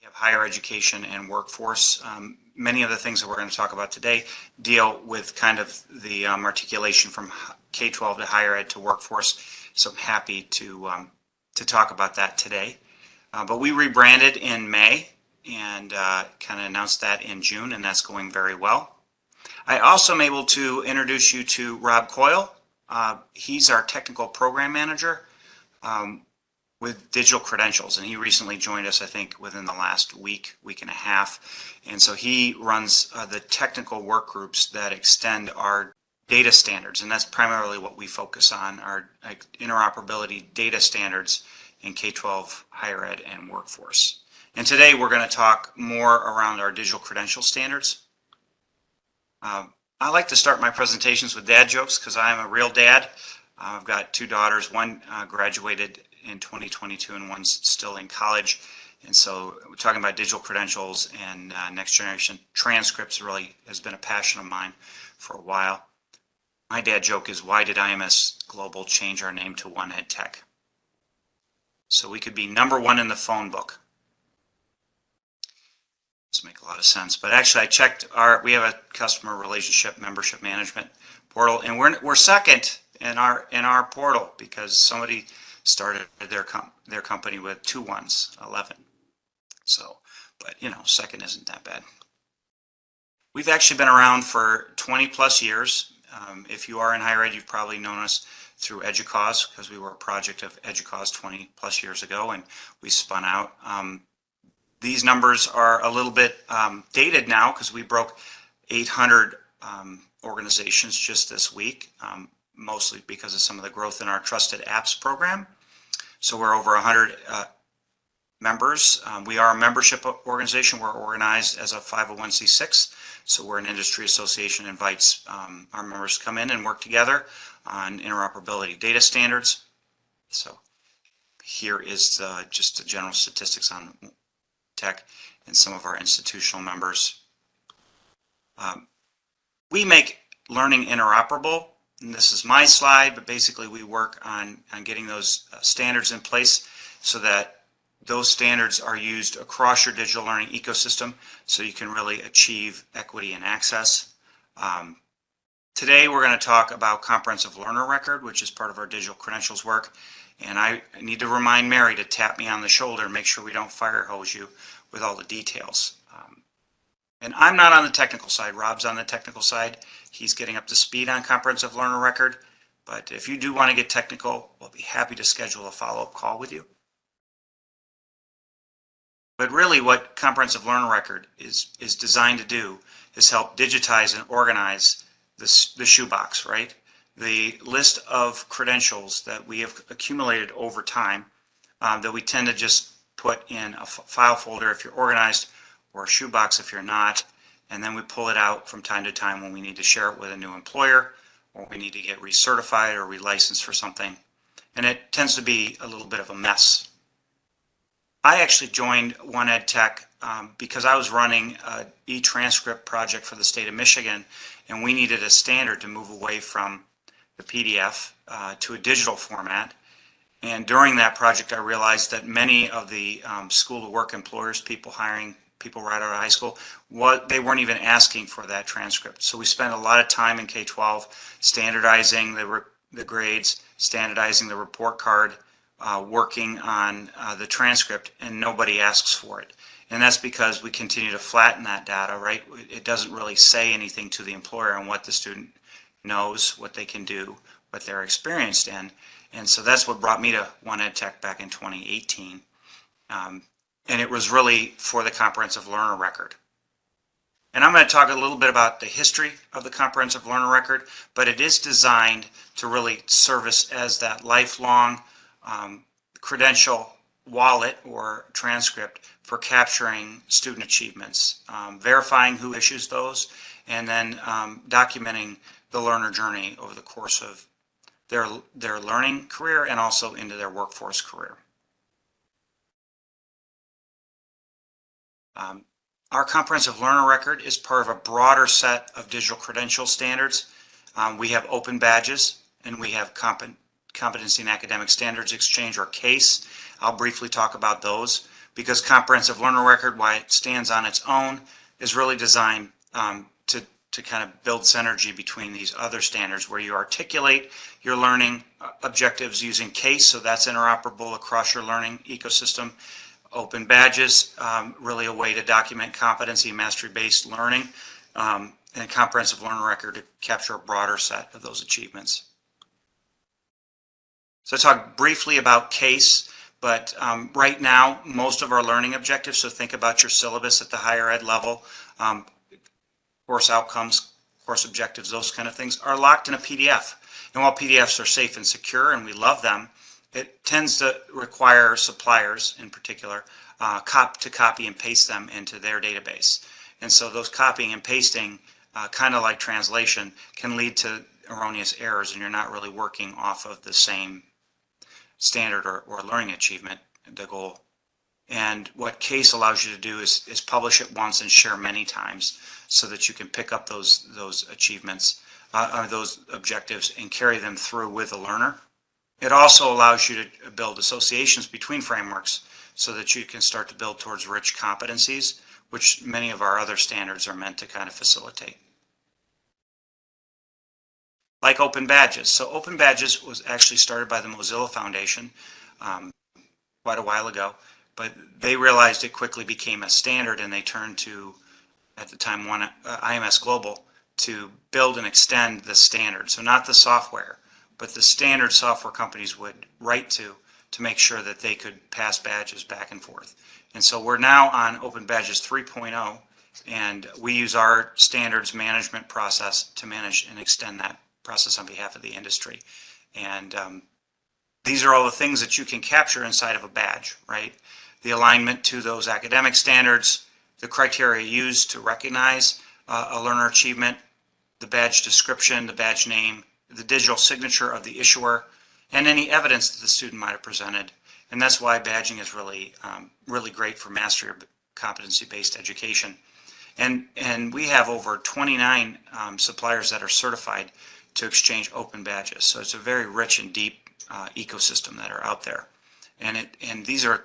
We have higher education and workforce. Many of the things that we're going to talk about today deal with kind of the articulation from K-12 to higher ed to workforce. So I'm happy to talk about that today. But we rebranded in May and kind of announced that in June, and that's going very well. I also am able to introduce you to Rob Coyle. He's our technical program manager with digital credentials, and he recently joined us, I think, within the last week and a half. And so he runs the technical work groups that extend our data standards, and that's primarily what we focus on, our interoperability data standards in K-12, higher ed, and workforce. And today we're going to talk more around our digital credential standards. I like to start my presentations with dad jokes because I'm a real dad. I've got two daughters. One graduated in 2022 and one's still in college. And so we're talking about digital credentials and next generation transcripts really has been a passion of mine for a while. My dad joke is, why did IMS Global change our name to One Ed Tech? So we could be #1 in the phone book. Doesn't make a lot of sense, but actually I checked we have a customer relationship membership management portal, and we're second in our portal because somebody started their company with 2 ones, 11. So, but you know, second isn't that bad. We've actually been around for 20 plus years. If you are in higher ed, you've probably known us through EDUCAUSE because we were a project of EDUCAUSE 20 plus years ago, and we spun out. These numbers are a little bit dated now because we broke 800 organizations just this week, mostly because of some of the growth in our Trusted Apps program. So we're over 100 members. We are a membership organization. We're organized as a 501c6. So we're an industry association, invites our members to come in and work together on interoperability data standards. So here is just the general statistics on Tech and some of our institutional members. We make learning interoperable, and this is my slide, but basically we work on getting those standards in place so that those standards are used across your digital learning ecosystem so you can really achieve equity and access. Today we're going to talk about comprehensive learner record, which is part of our digital credentials work. And I need to remind Mary to tap me on the shoulder and make sure we don't fire hose you with all the details. And I'm not on the technical side. Rob's on the technical side. He's getting up to speed on comprehensive learner record. But if you do want to get technical, we'll be happy to schedule a follow-up call with you. But really what comprehensive learner record is designed to do is help digitize and organize the shoebox, right? The list of credentials that we have accumulated over time that we tend to just put in a file folder if you're organized, or a shoebox if you're not, and then we pull it out from time to time when we need to share it with a new employer, or we need to get recertified or relicensed for something, and it tends to be a little bit of a mess. I actually joined One Ed Tech because I was running an e-transcript project for the state of Michigan, and we needed a standard to move away from the PDF to a digital format. And during that project, I realized that many of the school-to-work employers, people hiring people right out of high school, they weren't even asking for that transcript. So we spent a lot of time in K-12 standardizing the grades, standardizing the report card, working on the transcript, and nobody asks for it. And that's because we continue to flatten that data, right? It doesn't really say anything to the employer on what the student knows, what they can do, what they're experienced in. And so that's what brought me to One Ed Tech back in 2018. And it was really for the comprehensive learner record. And I'm going to talk a little bit about the history of the comprehensive learner record, but it is designed to really service as that lifelong credential wallet or transcript for capturing student achievements, verifying who issues those, and then documenting the learner journey over the course of their learning career and also into their workforce career. Our comprehensive learner record is part of a broader set of digital credential standards. We have open badges, and we have Competency and Academic Standards Exchange, or CASE. I'll briefly talk about those. because comprehensive learner record, why it stands on its own, is really designed to kind of build synergy between these other standards where you articulate your learning objectives using CASE, so that's interoperable across your learning ecosystem. Open badges, really a way to document competency, mastery-based learning, and a comprehensive learner record to capture a broader set of those achievements. So I talked briefly about CASE, but right now, most of our learning objectives, so think about your syllabus at the higher ed level, course outcomes, course objectives, those kind of things, are locked in a PDF. And while PDFs are safe and secure, and we love them, it tends to require suppliers, in particular, to copy and paste them into their database. And so those copying and pasting, kind of like translation, can lead to erroneous errors, and you're not really working off of the same standard or learning achievement, the goal. And what CASE allows you to do is publish it once and share many times so that you can pick up those achievements, those objectives, and carry them through with the learner. It also allows you to build associations between frameworks so that you can start to build towards rich competencies, which many of our other standards are meant to kind of facilitate. Like open badges. So open badges was actually started by the Mozilla Foundation quite a while ago, but they realized it quickly became a standard, and they turned to, at the time, IMS Global to build and extend the standard. So not the software, but the standard software companies would write to make sure that they could pass badges back and forth. And so we're now on Open Badges 3.0, and we use our standards management process to manage and extend that process on behalf of the industry. And these are all the things that you can capture inside of a badge, right? The alignment to those academic standards, the criteria used to recognize a learner achievement, the badge description, the badge name, the digital signature of the issuer, and any evidence that the student might have presented. And that's why badging is really, really great for mastery or competency-based education. And we have over 29 suppliers that are certified to exchange open badges. So it's a very rich and deep ecosystem that are out there. And these are,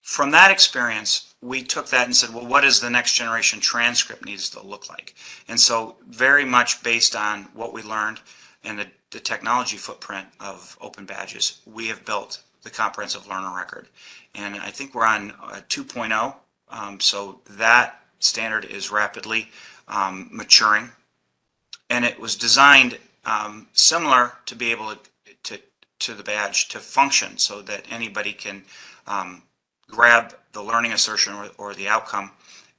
from that experience, we took that and said, well, what does the next generation transcript needs to look like? And so very much based on what we learned and the technology footprint of open badges, we have built the comprehensive learner record. And I think we're on 2.0, so that standard is rapidly maturing. And it was designed similar to be able to the badge to function so that anybody can grab the learning assertion or the outcome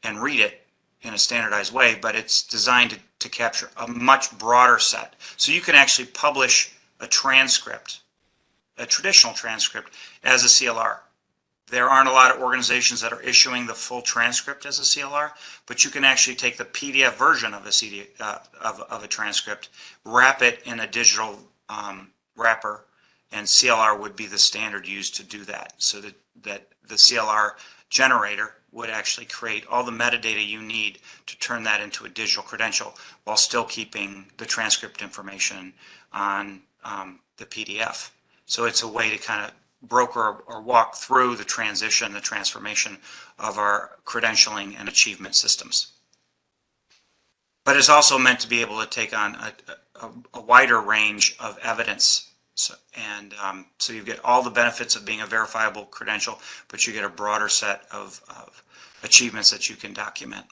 and read it in a standardized way, but it's designed to capture a much broader set. So you can actually publish a transcript, a traditional transcript, as a CLR. There aren't a lot of organizations that are issuing the full transcript as a CLR, but you can actually take the PDF version of a transcript, wrap it in a digital wrapper, and CLR would be the standard used to do that, so that the CLR generator would actually create all the metadata you need to turn that into a digital credential while still keeping the transcript information on the PDF. So it's a way to kind of broker or walk through the transition, the transformation of our credentialing and achievement systems. But it's also meant to be able to take on a wider range of evidence. So you get all the benefits of being a verifiable credential, but you get a broader set of achievements that you can document.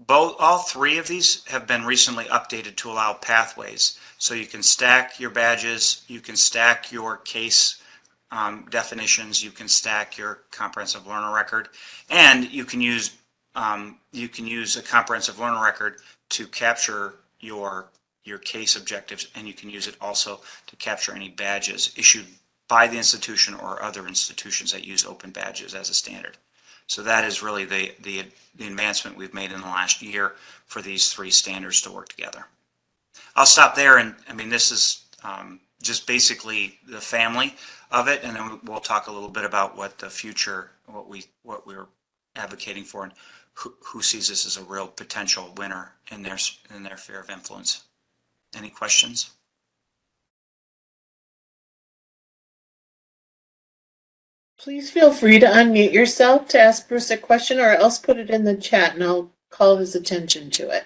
All three of these have been recently updated to allow pathways. So you can stack your badges, you can stack your case definitions, you can stack your comprehensive learner record, and you can use a comprehensive learner record to capture your case objectives, and you can use it also to capture any badges issued by the institution or other institutions that use open badges as a standard. So that is really the advancement we've made in the last year for these three standards to work together. I'll stop there, and I mean, this is just basically the family of it, and then we'll talk a little bit about what the future, what we're advocating for, and who sees this as a real potential winner in their sphere of influence. Any questions? Please feel free to unmute yourself to ask Bruce a question, or else put it in the chat and I'll call his attention to it.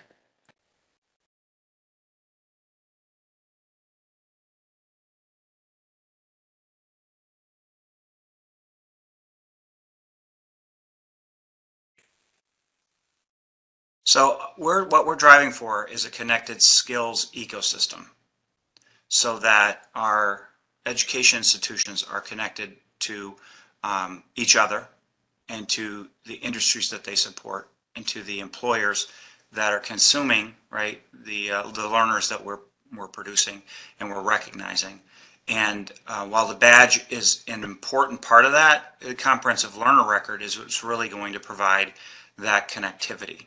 So what we're driving for is a connected skills ecosystem so that our education institutions are connected to each other and to the industries that they support and to the employers that are consuming, right, the learners that we're producing and we're recognizing. And while the badge is an important part of that, the comprehensive learner record is what's really going to provide that connectivity.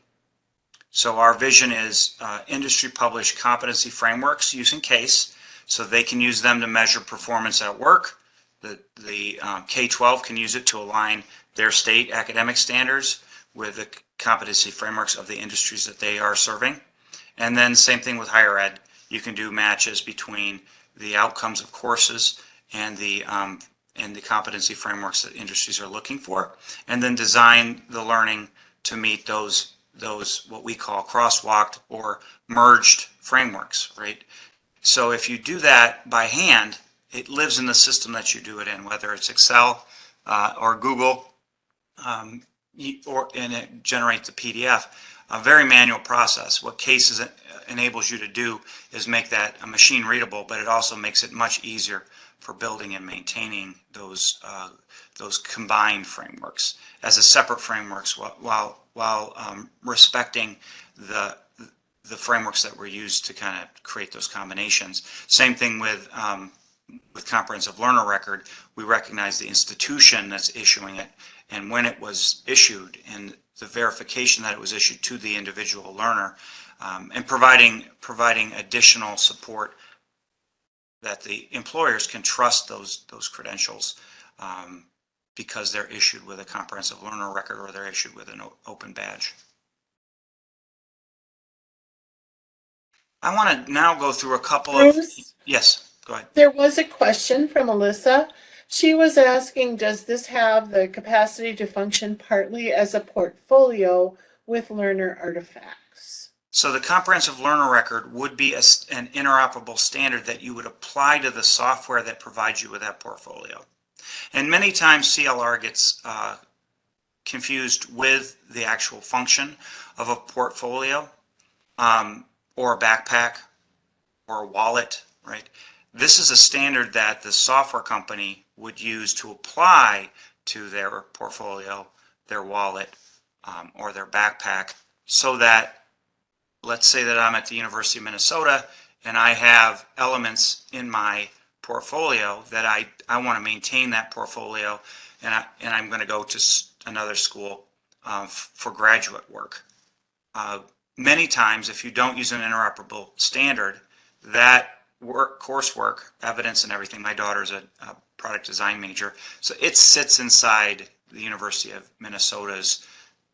So our vision is industry published competency frameworks using CASE, so they can use them to measure performance at work. The K-12 can use it to align their state academic standards with the competency frameworks of the industries that they are serving. And then same thing with higher ed. You can do matches between the outcomes of courses and the competency frameworks that industries are looking for, and then design the learning to meet those what we call crosswalked or merged frameworks, right? So if you do that by hand, it lives in the system that you do it in, whether it's Excel or Google, and it generates the PDF. A very manual process. What CASE enables you to do is make that machine readable, but it also makes it much easier for building and maintaining those combined frameworks as a separate frameworks while respecting the frameworks that were used to kind of create those combinations. Same thing with comprehensive learner record. We recognize the institution that's issuing it and when it was issued and the verification that it was issued to the individual learner, and providing additional support that the employers can trust those credentials because they're issued with a comprehensive learner record or they're issued with an open badge. I want to now go through a couple Bruce, of, yes, go ahead. there was a question from Alyssa. She was asking, does this have the capacity to function partly as a portfolio with learner artifacts? So the comprehensive learner record would be an interoperable standard that you would apply to the software that provides you with that portfolio. And many times CLR gets confused with the actual function of a portfolio or a backpack or a wallet, right? This is a standard that the software company would use to apply to their portfolio, their wallet, or their backpack, so that, let's say that I'm at the University of Minnesota and I have elements in my portfolio that I want to maintain that portfolio, and I'm going to go to another school for graduate work. Many times, if you don't use an interoperable standard, that coursework, evidence and everything, my daughter's a product design major, so it sits inside the University of Minnesota's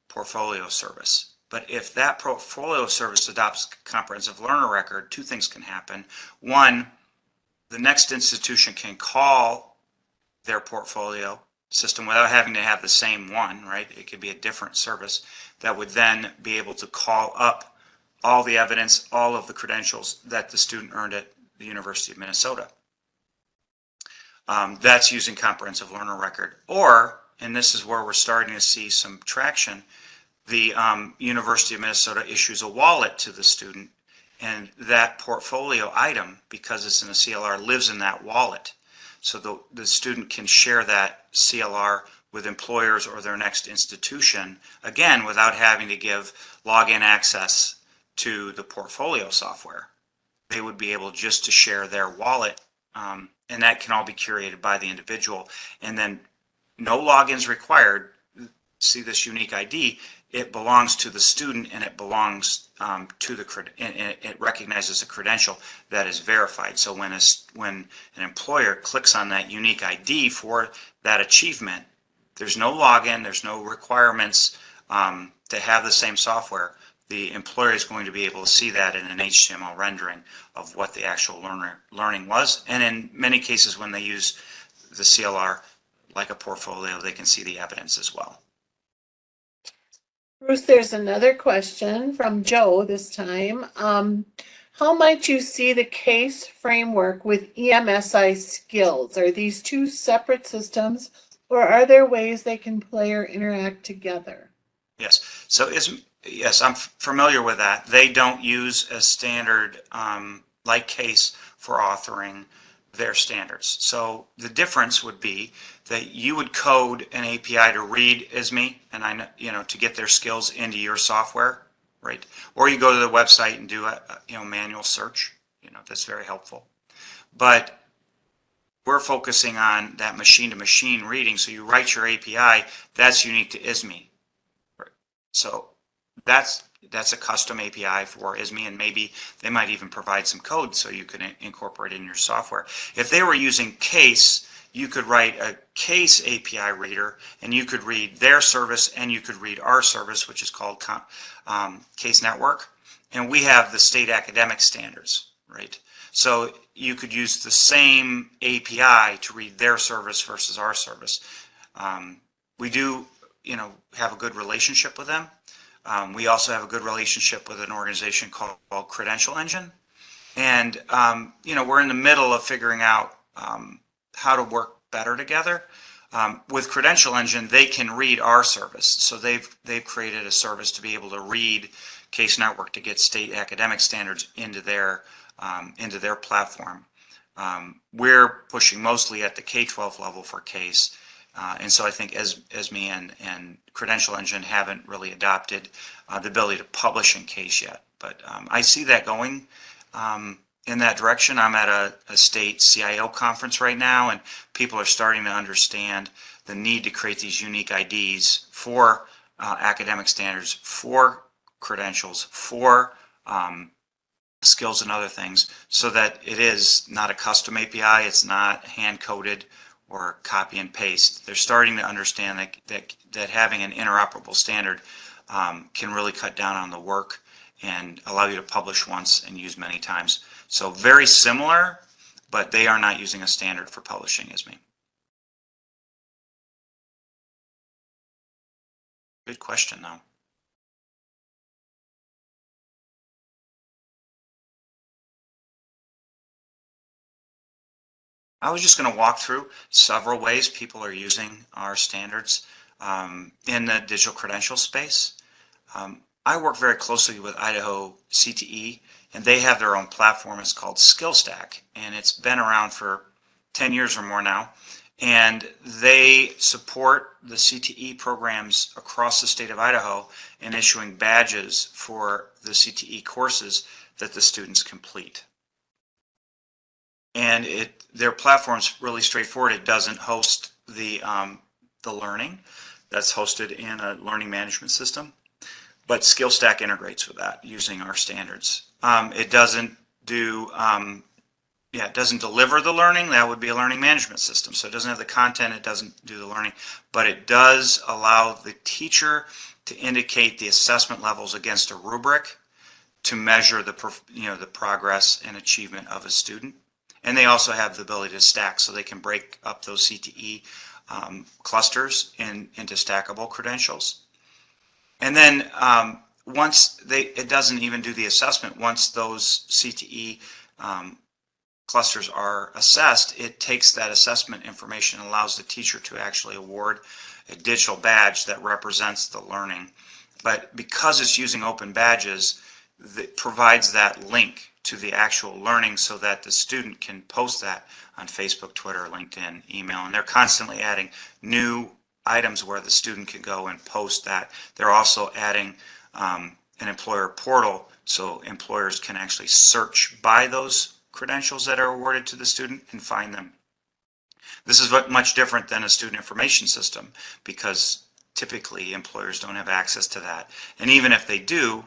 portfolio service. But if that portfolio service adopts comprehensive learner record, two things can happen. One, the next institution can call their portfolio system without having to have the same one, right? It could be a different service that would then be able to call up all the evidence, all of the credentials that the student earned at the University of Minnesota. That's using comprehensive learner record. Or, and this is where we're starting to see some traction, the University of Minnesota issues a wallet to the student, and that portfolio item, because it's in a CLR, lives in that wallet. So the student can share that CLR with employers or their next institution, again, without having to give login access to the portfolio software. They would be able just to share their wallet, and that can all be curated by the individual. And then no logins required. See this unique ID, it belongs to the student and it belongs to the and it recognizes a credential that is verified. So when an employer clicks on that unique ID for that achievement, there's no login, there's no requirements to have the same software. The employer is going to be able to see that in an HTML rendering of what the actual learning was. And in many cases, when they use the CLR, like a portfolio, they can see the evidence as well. Bruce, there's another question from Joe this time. How might you see the case framework with EMSI skills? Are these two separate systems, or are there ways they can play or interact together? Yes. So yes, I'm familiar with that. They don't use a standard like case for authoring their standards. So the difference would be that you would code an API to read ISME and to get their skills into your software, right? Or you go to the website and do a manual search. That's very helpful. But we're focusing on that machine-to-machine reading. So you write your API, that's unique to ISME. So that's a custom API for ISME, and maybe they might even provide some code so you can incorporate it in your software. If they were using Case, you could write a Case API reader, and you could read their service, and you could read our service, which is called Case Network. And we have the state academic standards, right? So you could use the same API to read their service versus our service. We do have a good relationship with them. We also have a good relationship with an organization called Credential Engine. And, we're in the middle of figuring out how to work better together. With Credential Engine, they can read our service. So they've created a service to be able to read Case Network to get state academic standards into their platform. We're pushing mostly at the K-12 level for Case. And so I think ESME and Credential Engine haven't really adopted the ability to publish in Case yet. But I see that going in that direction. I'm at a state CIO conference right now, and people are starting to understand the need to create these unique IDs for academic standards, for credentials, for skills and other things, so that it is not a custom API, it's not hand-coded or copy and paste. They're starting to understand that having an interoperable standard can really cut down on the work and allow you to publish once and use many times. So very similar, but they are not using a standard for publishing ISME. Good question, though. I was just going to walk through several ways people are using our standards in the digital credential space. I work very closely with Idaho CTE, and they have their own platform. It's called SkillStack, and it's been around for 10 years or more now. And they support the CTE programs across the state of Idaho in issuing badges for the CTE courses that the students complete. And their platform's really straightforward. It doesn't host the learning. That's hosted in a learning management system. But SkillStack integrates with that using our standards. It doesn't it doesn't deliver the learning. That would be a learning management system. So it doesn't have the content. It doesn't do the learning. But it does allow the teacher to indicate the assessment levels against a rubric to measure the progress and achievement of a student. And they also have the ability to stack, so they can break up those CTE clusters into stackable credentials. And then it doesn't even do the assessment. Once those CTE clusters are assessed, it takes that assessment information and allows the teacher to actually award a digital badge that represents the learning. But because it's using open badges, it provides that link to the actual learning so that the student can post that on Facebook, Twitter, LinkedIn, email, and they're constantly adding new items where the student can go and post that. They're also adding an employer portal so employers can actually search by those credentials that are awarded to the student and find them. This is much different than a student information system because typically employers don't have access to that. And even if they do,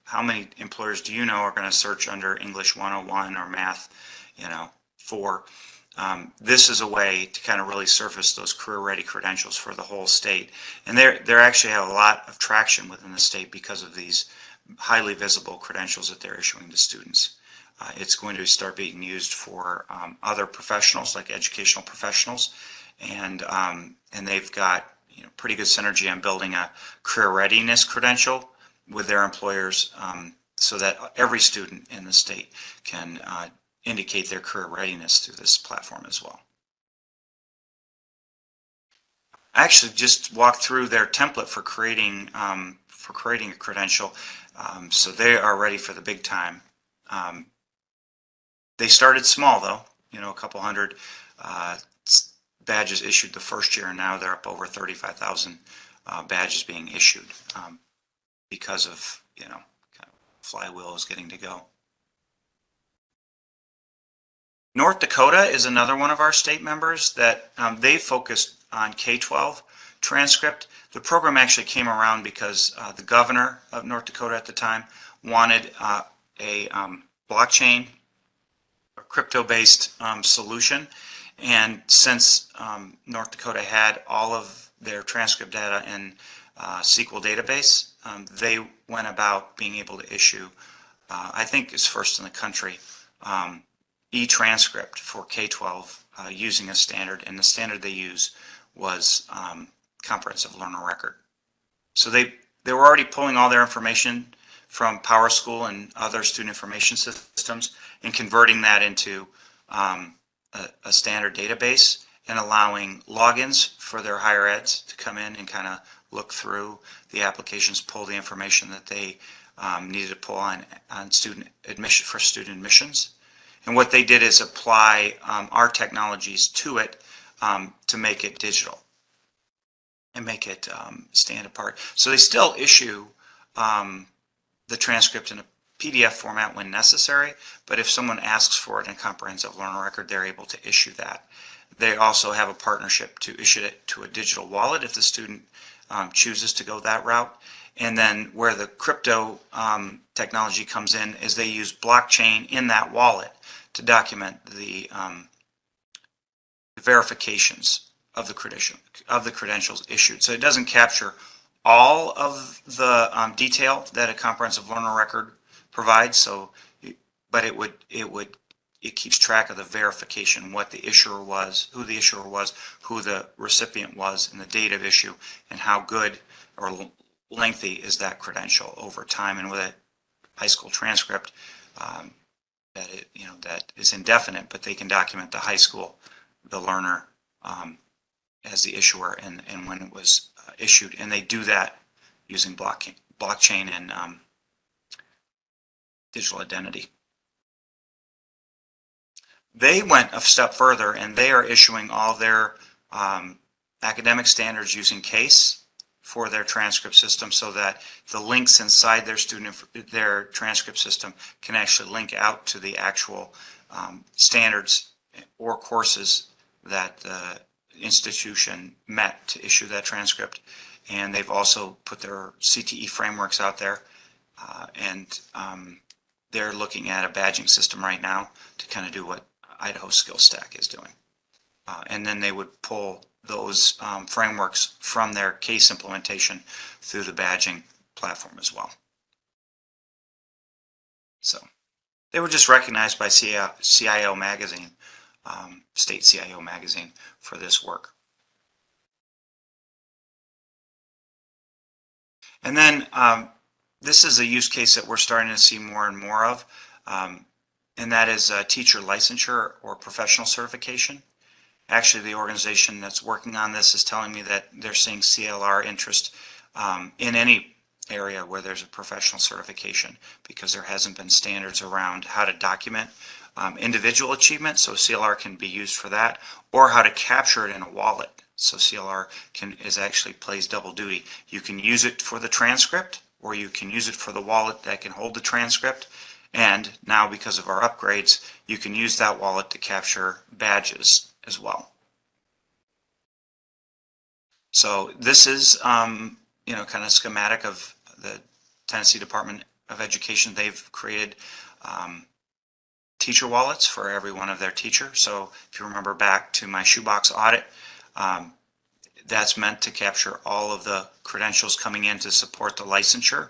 how many employers do you know are going to search under English 101 or Math 4? This is a way to kind of really surface those career-ready credentials for the whole state. And they actually have a lot of traction within the state because of these highly visible credentials that they're issuing to students. It's going to start being used for other professionals, like educational professionals, and they've got pretty good synergy on building a career readiness credential with their employers, so that every student in the state can indicate their career readiness through this platform as well. I actually just walked through their template for creating a credential, so they are ready for the big time. They started small though, a couple hundred badges issued the first year, and now they're up over 35,000 badges being issued, because of kind of flywheel is getting to go. North Dakota is another one of our state members that they focused on K-12 transcript. The program actually came around because the governor of North Dakota at the time wanted a blockchain, a crypto-based solution. And since North Dakota had all of their transcript data in SQL database, they went about being able to issue, I think it's first in the country, e-transcript for K-12 using a standard, and the standard they use was comprehensive learner record. So they were already pulling all their information from PowerSchool and other student information systems and converting that into a standard database and allowing logins for their higher eds to come in and kind of look through the applications, pull the information that they needed to pull on student admission for student admissions. And what they did is apply our technologies to it to make it digital and make it stand apart. So they still issue the transcript in a PDF format when necessary, but if someone asks for it in a comprehensive learner record, they're able to issue that. They also have a partnership to issue it to a digital wallet if the student chooses to go that route. And then where the crypto technology comes in is they use blockchain in that wallet to document the verifications of the credentials issued. So it doesn't capture all of the detail that a comprehensive learner record provides. But it keeps track of the verification, what the issuer was, who the issuer was, who the recipient was, and the date of issue, and how good or lengthy is that credential over time. And with a high school transcript, that is indefinite, but they can document the high school, the learner, as the issuer, and when it was issued, and they do that using blockchain and digital identity. They went a step further, and they are issuing all their academic standards using CASE for their transcript system, so that the links inside their transcript system can actually link out to the actual standards or courses that the institution met to issue that transcript. And they've also put their CTE frameworks out there, and they're looking at a badging system right now to kind of do what Idaho Skill Stack is doing. And then they would pull those frameworks from their CASE implementation through the badging platform as well. So they were just recognized by CIO magazine, state CIO magazine, for this work. And then this is a use case that we're starting to see more and more of, and that is teacher licensure or professional certification. Actually, the organization that's working on this is telling me that they're seeing CLR interest in any area where there's a professional certification, because there hasn't been standards around how to document individual achievement, so CLR can be used for that, or how to capture it in a wallet. So CLR actually plays double duty. You can use it for the transcript, or you can use it for the wallet that can hold the transcript. And now, because of our upgrades, you can use that wallet to capture badges as well. So this is, kind of schematic of the Tennessee Department of Education. They've created teacher wallets for every one of their teachers. So if you remember back to my shoebox audit, that's meant to capture all of the credentials coming in to support the licensure.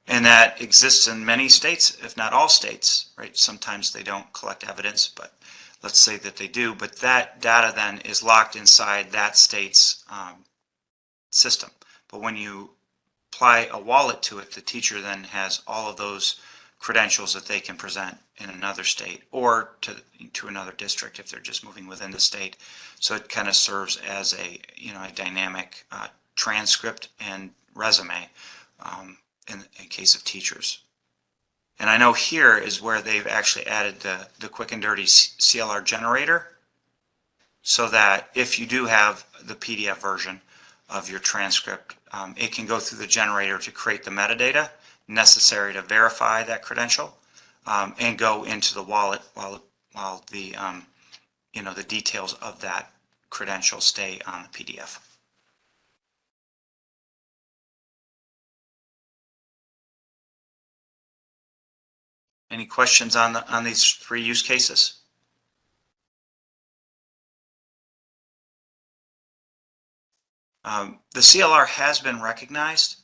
And that exists in many states, if not all states, right? Sometimes they don't collect evidence, but let's say that they do, but that data then is locked inside that state's system. But when you apply a wallet to it, the teacher then has all of those credentials that they can present in another state or to another district if they're just moving within the state. So it kind of serves as a a dynamic transcript and resume in case of teachers. And I know here is where they've actually added the quick and dirty CLR generator, so that if you do have the PDF version of your transcript, it can go through the generator to create the metadata necessary to verify that credential and go into the wallet while the the details of that credential stay on the PDF. Any questions on these three use cases? The CLR has been recognized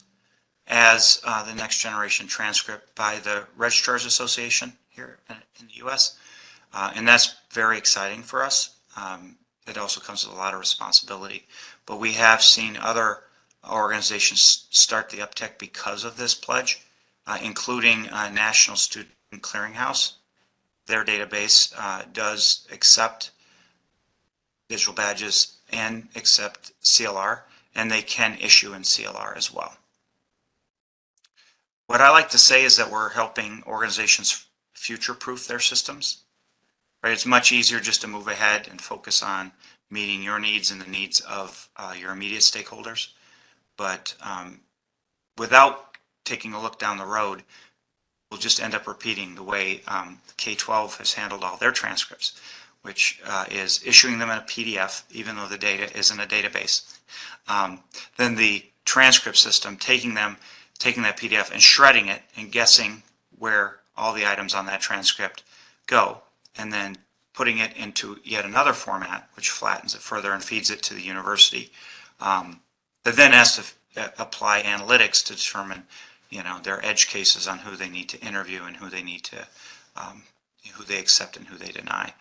as the next generation transcript by the Registrars Association here in the U.S. And that's very exciting for us. It also comes with a lot of responsibility, but we have seen other organizations start the uptick because of this pledge, including National Student Clearinghouse. Their database does accept digital badges and accept CLR, and they can issue in CLR as well. What I like to say is that we're helping organizations future-proof their systems. Right? It's much easier just to move ahead and focus on meeting your needs and the needs of your immediate stakeholders. But without taking a look down the road, we'll just end up repeating the way K-12 has handled all their transcripts, which is issuing them in a PDF, even though the data is in a database. Then the transcript system taking that PDF and shredding it and guessing where all the items on that transcript go, and then putting it into yet another format, which flattens it further and feeds it to the university. That then has to apply analytics to determine, their edge cases on who they need to interview and who they need to, who they accept and who they deny.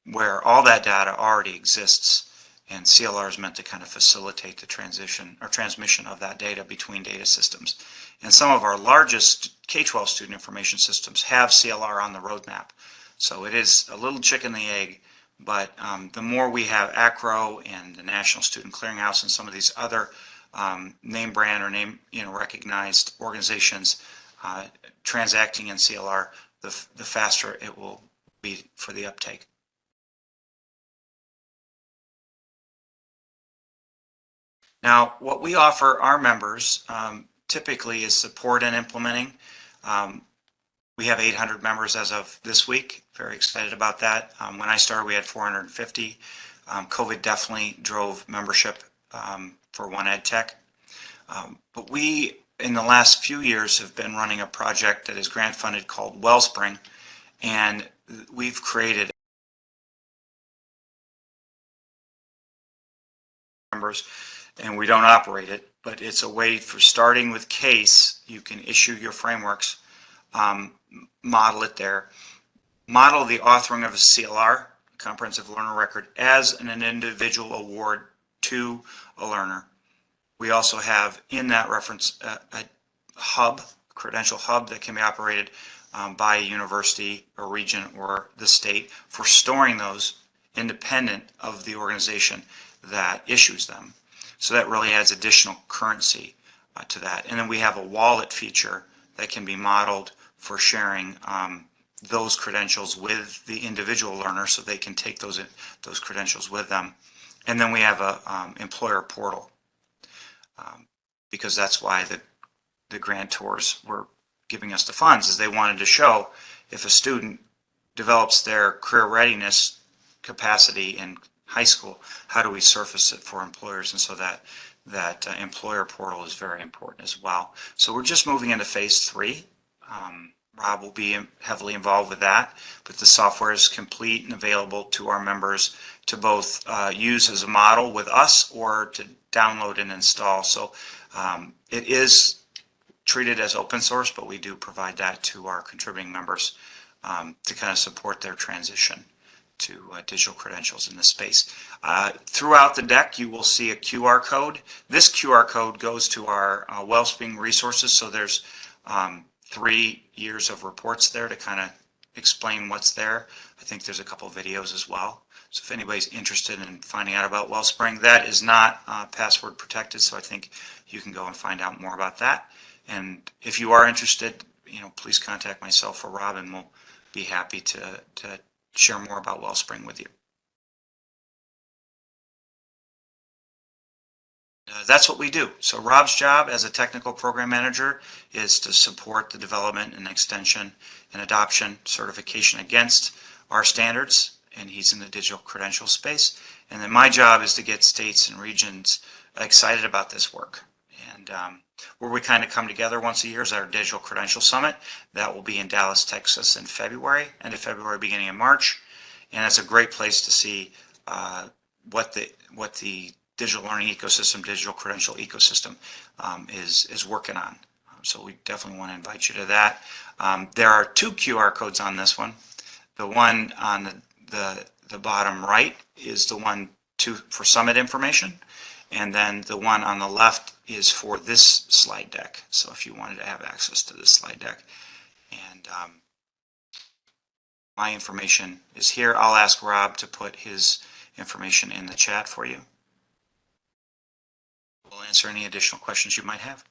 Where all that data already exists, and CLR is meant to kind of facilitate the transition or transmission of that data between data systems. And some of our largest K-12 student information systems have CLR on the roadmap. So it is a little chicken and the egg, but the more we have ACRO and the National Student Clearinghouse and some of these other name brand or name recognized organizations transacting in CLR, the faster it will be for the uptake. Now, what we offer our members typically is support in implementing. We have 800 members as of this week. Very excited about that. When I started, we had 450. COVID definitely drove membership for One Ed Tech. But we, in the last few years, have been running a project that is grant funded called Wellspring, and we've created members, and we don't operate it, but it's a way for starting with CASE. You can issue your frameworks, model it there, model the authoring of a CLR, Comprehensive Learner Record, as an individual award to a learner. We also have in that reference a hub, a credential hub that can be operated by a university or region or the state for storing those independent of the organization that issues them. So that really adds additional currency to that. And then we have a wallet feature that can be modeled for sharing those credentials with the individual learner, so they can take those credentials with them. And then we have a employer portal, because that's why the grantors were giving us the funds, is they wanted to show if a student develops their career readiness capacity in high school, how do we surface it for employers? And so that employer portal is very important as well. So we're just moving into phase 3. Rob will be heavily involved with that, but the software is complete and available to our members to both use as a model with us or to download and install. So it is treated as open source, but we do provide that to our contributing members to kind of support their transition digital credentials in this space. Throughout the deck, you will see a QR code. This QR code goes to our Wellspring resources, so there's 3 years of reports there to kind of explain what's there. I think there's a couple videos as well. So if anybody's interested in finding out about Wellspring, that is not password protected, so I think you can go and find out more about that. And if you are interested, please contact myself or Rob, and we'll be happy to share more about Wellspring with you. That's what we do. So Rob's job as a technical program manager is to support the development and extension and adoption certification against our standards, and he's in the digital credential space. And then my job is to get states and regions excited about this work. And where we kind of come together once a year is our Digital Credential Summit. That will be in Dallas, Texas in February, end of February, beginning of March. And it's a great place to see what the digital learning ecosystem, digital credential ecosystem is working on. So we definitely want to invite you to that. There are 2 QR codes on this one. The one on the bottom right is the one for summit information, and then the one on the left is for this slide deck. So if you wanted to have access to this slide deck, and my information is here. I'll ask Rob to put his information in the chat for you. We'll answer any additional questions you might have.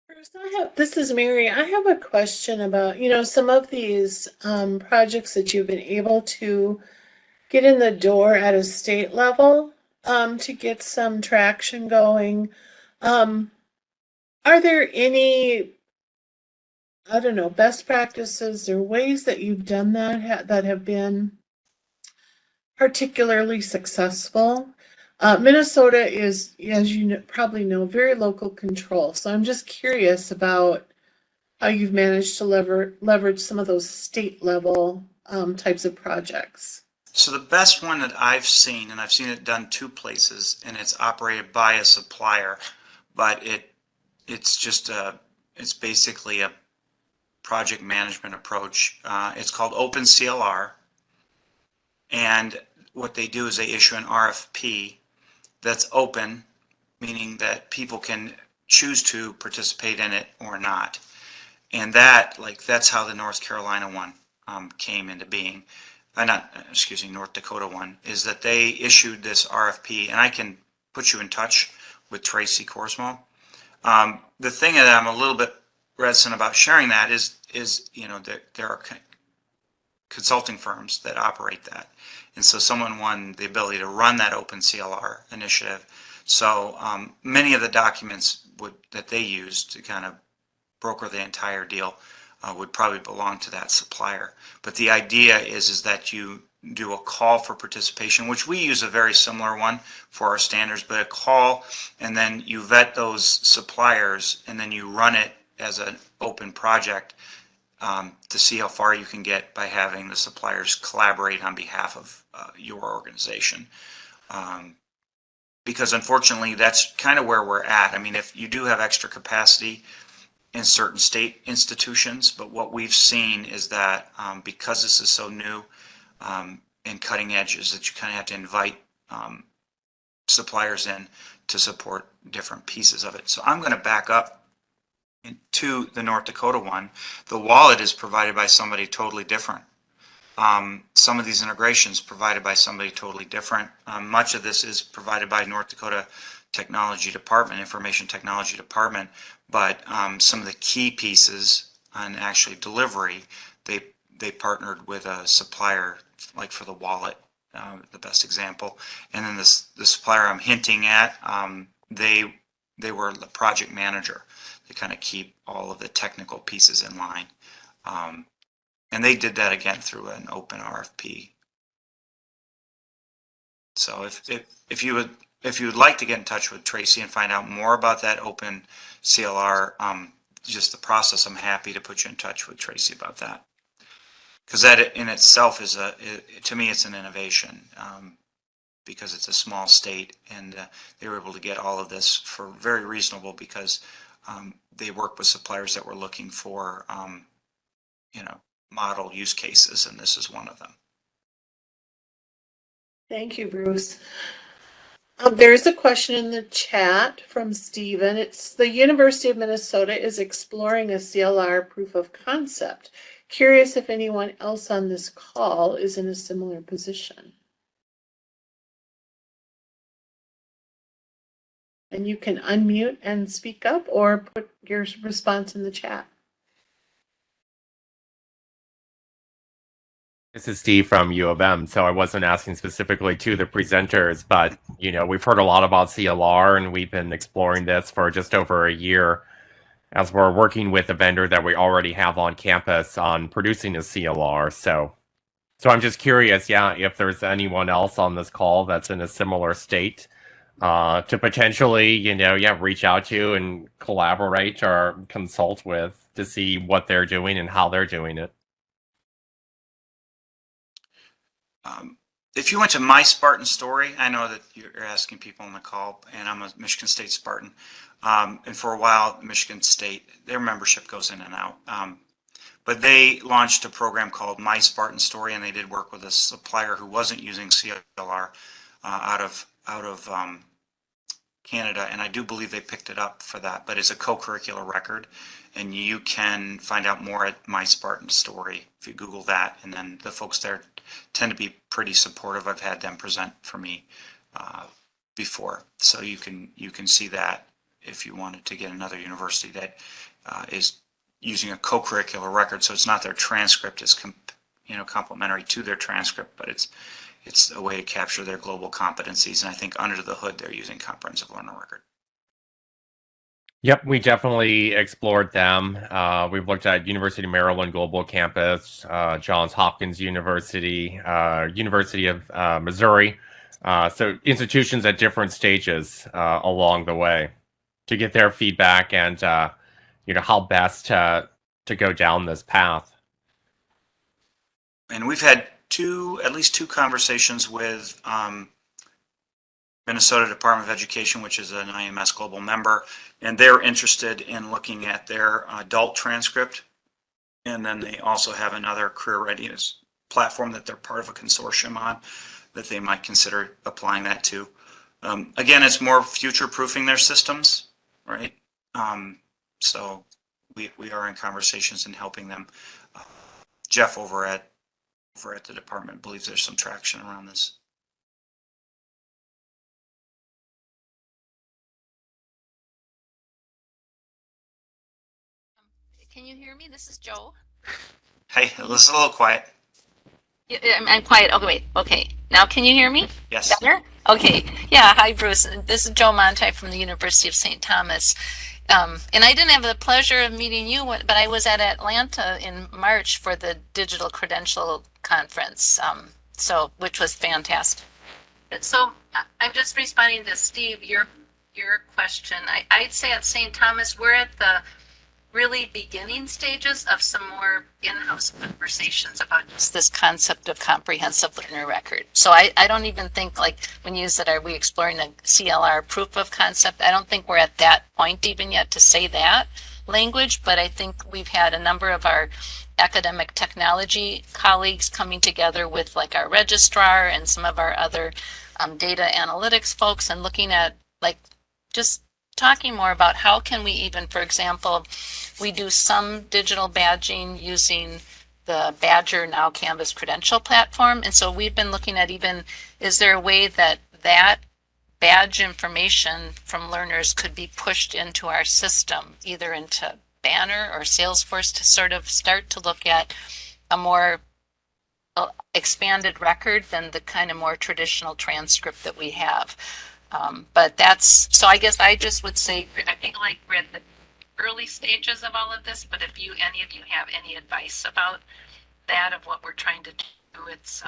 Bruce, this is Mary. I have a question about, some of these projects that you've been able to get in the door at a state level to get some traction going. Are there any, I don't know, best practices or ways that you've done that have been particularly successful? Minnesota is, as you probably know, very local control. So I'm just curious about how you've managed to leverage some of those state level types of projects. So the best one that I've seen, and I've seen it done 2 places, and it's operated by a supplier, but it's basically a project management approach. It's called OpenCLR, and what they do is they issue an RFP that's open, meaning that people can choose to participate in it or not. And that's how the North Carolina one came into being. North Dakota one, is that they issued this RFP, and I can put you in touch with Tracy Corsmo. The thing that I'm a little bit reticent about sharing that is there are consulting firms that operate that. And so someone won the ability to run that OpenCLR initiative. So many of the documents that they use to kind of broker the entire deal would probably belong to that supplier. But the idea is that you do a call for participation, which we use a very similar one for our standards, but a call, and then you vet those suppliers, and then you run it as an open project to see how far you can get by having the suppliers collaborate on behalf of your organization. Because unfortunately, that's kind of where we're at. I mean, if you do have extra capacity in certain state institutions, but what we've seen is that because this is so new and cutting edge, is that you kind of have to invite suppliers in to support different pieces of it. So I'm going to back up to the North Dakota one. The wallet is provided by somebody totally different. Some of these integrations provided by somebody totally different. Much of this is provided by North Dakota Technology Department, Information Technology Department, but some of the key pieces on actually delivery, they partnered with a supplier, like for the wallet, the best example. And then the supplier I'm hinting at, they were the project manager. They kind of keep all of the technical pieces in line. And they did that again through an open RFP. So if you would like to get in touch with Tracy and find out more about that open CLR, just the process, I'm happy to put you in touch with Tracy about that. Because that in itself is to me, it's an innovation. because it's a small state, and they were able to get all of this for very reasonable because they work with suppliers that were looking for, model use cases, and this is one of them. Thank you, Bruce. There's a question in the chat from Stephen. It's the University of Minnesota is exploring a CLR proof of concept. Curious if anyone else on this call is in a similar position. And you can unmute and speak up or put your response in the chat. This is Steve from U of M, so I wasn't asking specifically to the presenters, but we've heard a lot about CLR, and we've been exploring this for just over a year as we're working with a vendor that we already have on campus on producing a CLR. So I'm just curious, if there's anyone else on this call that's in a similar state to potentially, reach out to and collaborate or consult with to see what they're doing and how they're doing it. If you went to my Spartan story, I know that you're asking people on the call, and I'm a Michigan State Spartan. And for a while, Michigan State, their membership goes in and out. But they launched a program called My Spartan Story, and they did work with a supplier who wasn't using CLR out of Canada, and I do believe they picked it up for that. But it's a co-curricular record, and you can find out more at My Spartan Story if you Google that. And then the folks there tend to be pretty supportive. I've had them present for me before, so you can see that if you wanted to get another university that is using a co-curricular record. So it's not their transcript; it's complementary to their transcript, but it's a way to capture their global competencies. And I think under the hood, they're using comprehensive learner record. Yep, we definitely explored them. We've looked at University of Maryland Global Campus, Johns Hopkins University, University of Missouri. So institutions at different stages along the way to get their feedback and how best to go down this path. And we've had at least two conversations with Minnesota Department of Education, which is an IMS Global member, and they're interested in looking at their adult transcript. And then they also have another career readiness platform that they're part of a consortium on that they might consider applying that to. Again, it's more future-proofing their systems, right? So we are in conversations and helping them. Jeff over at the department believes there's some traction around this. Can you hear me? This is Joe. Hey, this is a little quiet. I'm quiet. Okay, wait. Okay. Now can you hear me? Yes. Better? Okay. Yeah. Hi, Bruce. This is Joe Monti from the University of St. Thomas. And I didn't have the pleasure of meeting you, but I was at Atlanta in March for the Digital Credential Conference, which was fantastic. So I'm just responding to Steve, your question. I'd say at St. Thomas, we're at the really beginning stages of some more in-house conversations about just this concept of comprehensive learner record. So I don't even think, like when you said, are we exploring a CLR proof of concept? I don't think we're at that point even yet to say that language, but I think we've had a number of our academic technology colleagues coming together with like our registrar and some of our other data analytics folks and looking at like just talking more about how can we even, for example, we do some digital badging using the Badger Now Canvas credential platform. And so we've been looking at even, is there a way that badge information from learners could be pushed into our system, either into Banner or Salesforce, to sort of start to look at a more expanded record than the kind of more traditional transcript that we have. But so I guess I just would say, I think like we're at the early stages of all of this, but if any of you have any advice about that, of what we're trying to do, it's,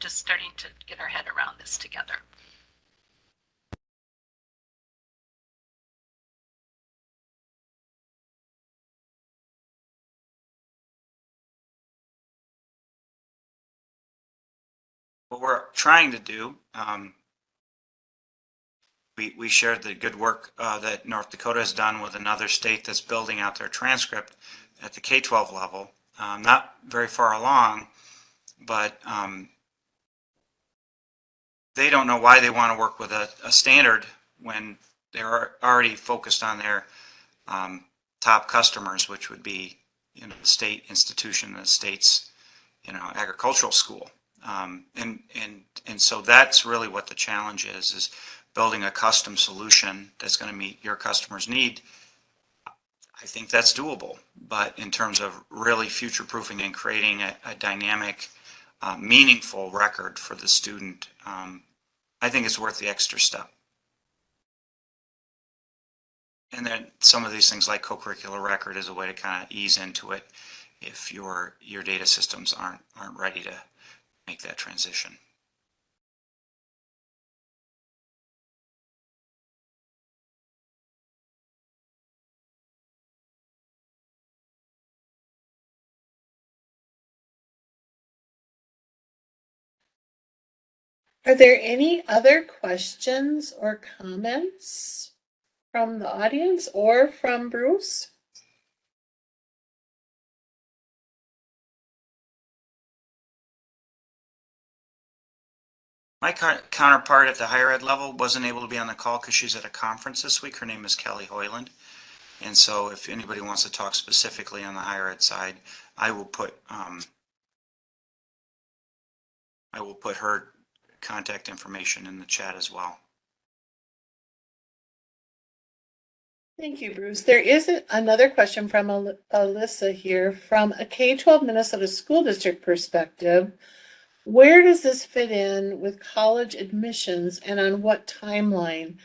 just starting to get our head around this together. what we're trying to do, we shared the good work that North Dakota has done with another state that's building out their transcript at the K-12 level. Not very far along, but they don't know why they want to work with a standard when they're already focused on their top customers, which would be, the state institution, the state's, agricultural school. And so that's really what the challenge is building a custom solution that's going to meet your customer's need. I think that's doable, but in terms of really future-proofing and creating a dynamic, meaningful record for the student, I think it's worth the extra step. And then some of these things like co-curricular record is a way to kind of ease into it if your data systems aren't ready to make that transition. Are there any other questions or comments from the audience or from Bruce? My counterpart at the higher ed level wasn't able to be on the call because she's at a conference this week. Her name is Kelly Hoyland. And so if anybody wants to talk specifically on the higher ed side, I will put her contact information in the chat as well. Thank you, Bruce. There is another question from Alyssa here. From a K-12 Minnesota school district perspective, where does this fit in with college admissions and on what timeline?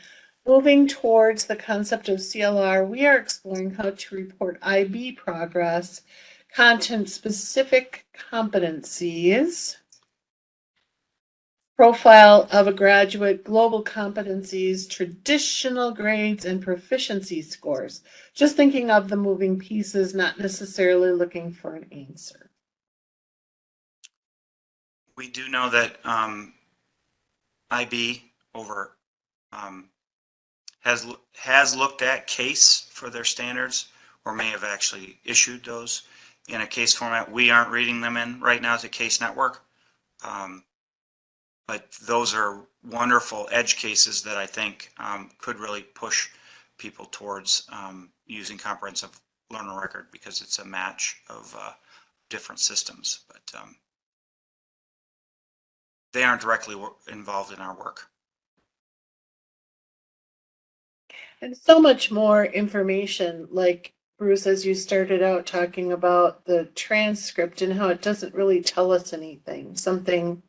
Moving towards the concept of CLR, we are exploring how to report IB progress, content-specific competencies, profile of a graduate, global competencies, traditional grades, and proficiency scores. Just thinking of the moving pieces, not necessarily looking for an answer. We do know that IB over has looked at case for their standards, or may have actually issued those in a case format. We aren't reading them in right now to Case Network. But those are wonderful edge cases that I think could really push people towards using comprehensive learner record because it's a match of different systems. But they aren't directly involved in our work. And so much more information, like Bruce, as you started out talking about the transcript and how it doesn't really tell us anything. Something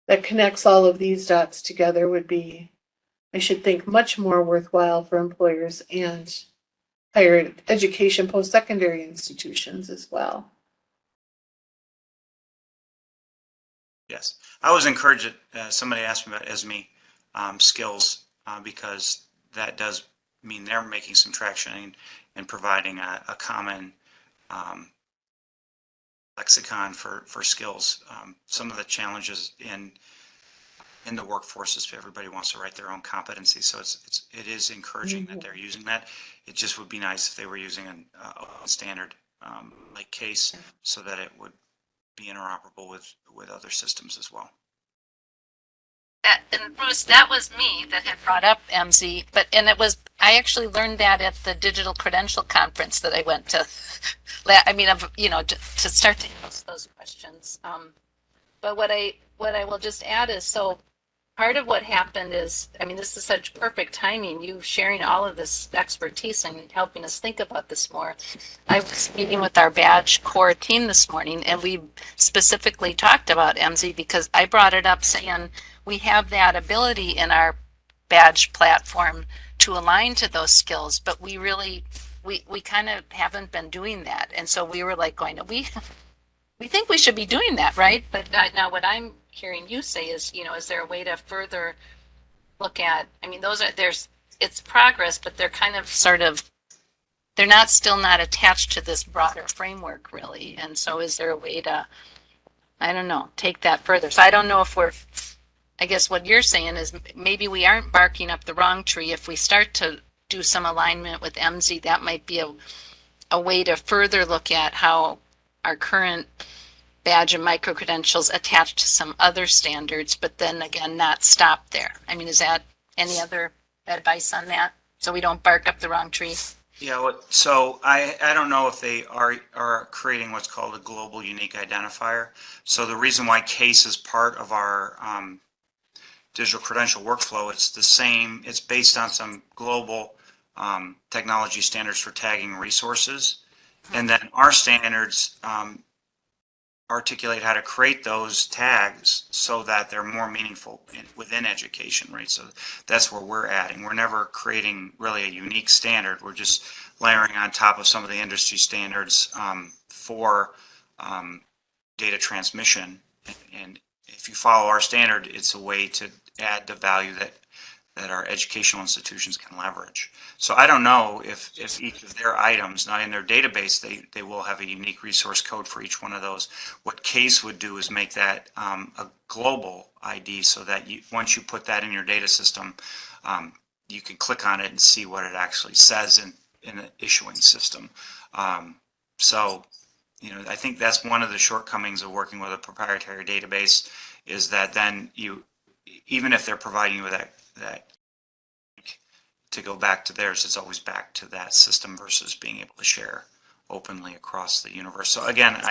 that connects all of these dots together would be, I should think, much more worthwhile for employers and higher education post-secondary institutions as well. Yes, I was encouraged that somebody asked me about ESME skills because that does mean they're making some traction and providing a common lexicon for skills. Some of the challenges in the workforce is everybody wants to write their own competency, so it is encouraging that they're using that. It just would be nice if they were using a standard like CASE so that it would be interoperable with other systems as well. And Bruce, that was me that had brought up MZ, I actually learned that at the Digital Credential Conference that I went to. To start to ask those questions. But what I will just add is, so part of what happened is, this is such perfect timing, you sharing all of this expertise and helping us think about this more. I was meeting with our badge core team this morning, and we specifically talked about MZ because I brought it up saying we have that ability in our badge platform to align to those skills, but we kind of haven't been doing that. And so we were like going, we think we should be doing that, right? But now what I'm hearing you say is, is there a way to further look at, it's progress, but they're kind of they're still not attached to this broader framework really. And so is there a way to I don't know, take that further. So I don't know if I guess what you're saying is maybe we aren't barking up the wrong tree. If we start to do some alignment with MZ, that might be a way to further look at how our current badge and micro credentials attach to some other standards, but then again, not stop there. I mean, is that any other advice on that? So we don't bark up the wrong tree? Yeah, so I don't know if they are creating what's called a global unique identifier. So the reason why CASE is part of our digital credential workflow, it's the same, it's based on some global technology standards for tagging resources. And then our standards articulate how to create those tags so that they're more meaningful within education, right? So that's where we're adding. We're never creating really a unique standard. We're just layering on top of some of the industry standards for data transmission. And if you follow our standard, it's a way to add the value that our educational institutions can leverage. So I don't know if each of their items, now in their database, they will have a unique resource code for each one of those. What CASE would do is make that a global ID so that once you put that in your data system, you can click on it and see what it actually says in the issuing system. So, I think that's one of the shortcomings of working with a proprietary database is that then even if they're providing you with that to go back to theirs, it's always back to that system versus being able to share openly across the universe. So again,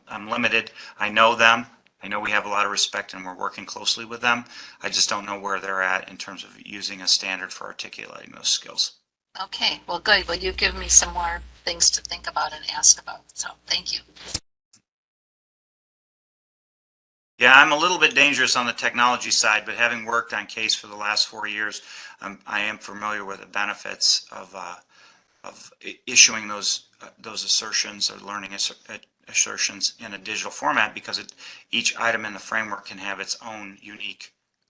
I'm limited. I know them. I know we have a lot of respect and we're working closely with them. I just don't know where they're at in terms of using a standard for articulating those skills. Okay, well, good. Well, you've given me some more things to think about and ask about. So thank you. Yeah, I'm a little bit dangerous on the technology side, but having worked on CASE for the last 4 years, I am familiar with the benefits of issuing those assertions or learning assertions in a digital format because each item in the framework can have its own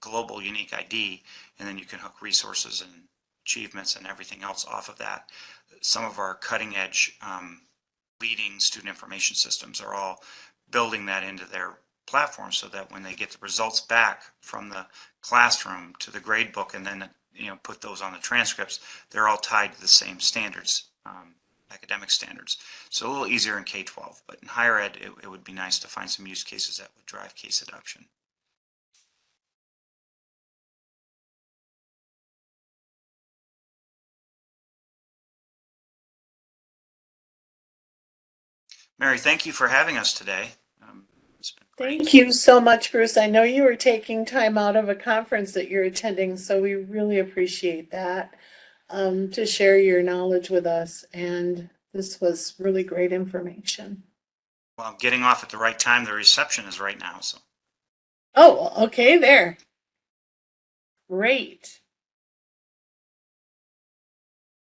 global unique ID, and then you can hook resources and achievements and everything else off of that. Some of our cutting edge leading student information systems are all building that into their platform so that when they get the results back from the classroom to the grade book and then put those on the transcripts, they're all tied to the same standards, academic standards. So a little easier in K-12, but in higher ed it would be nice to find some use cases that would drive CASE adoption. Mary, thank you for having us today. It's been great. Thank you so much, Bruce. I know you were taking time out of a conference that you're attending, so we really appreciate that to share your knowledge with us. And this was really great information. Well, I'm getting off at the right time. The reception is right now, so. Oh, okay, there. Great.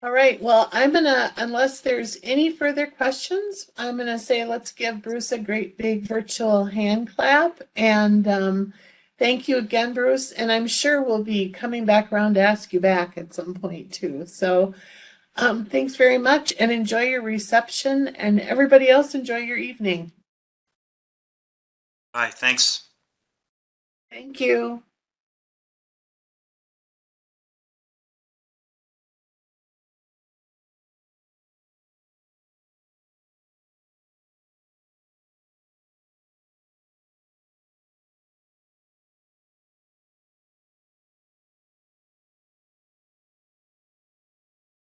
All right, well, unless there's any further questions, I'm gonna say let's give Bruce a great big virtual hand clap. And thank you again, Bruce. And I'm sure we'll be coming back around to ask you back at some point too. So thanks very much and enjoy your reception, and everybody else enjoy your evening. Bye, thanks. Thank you.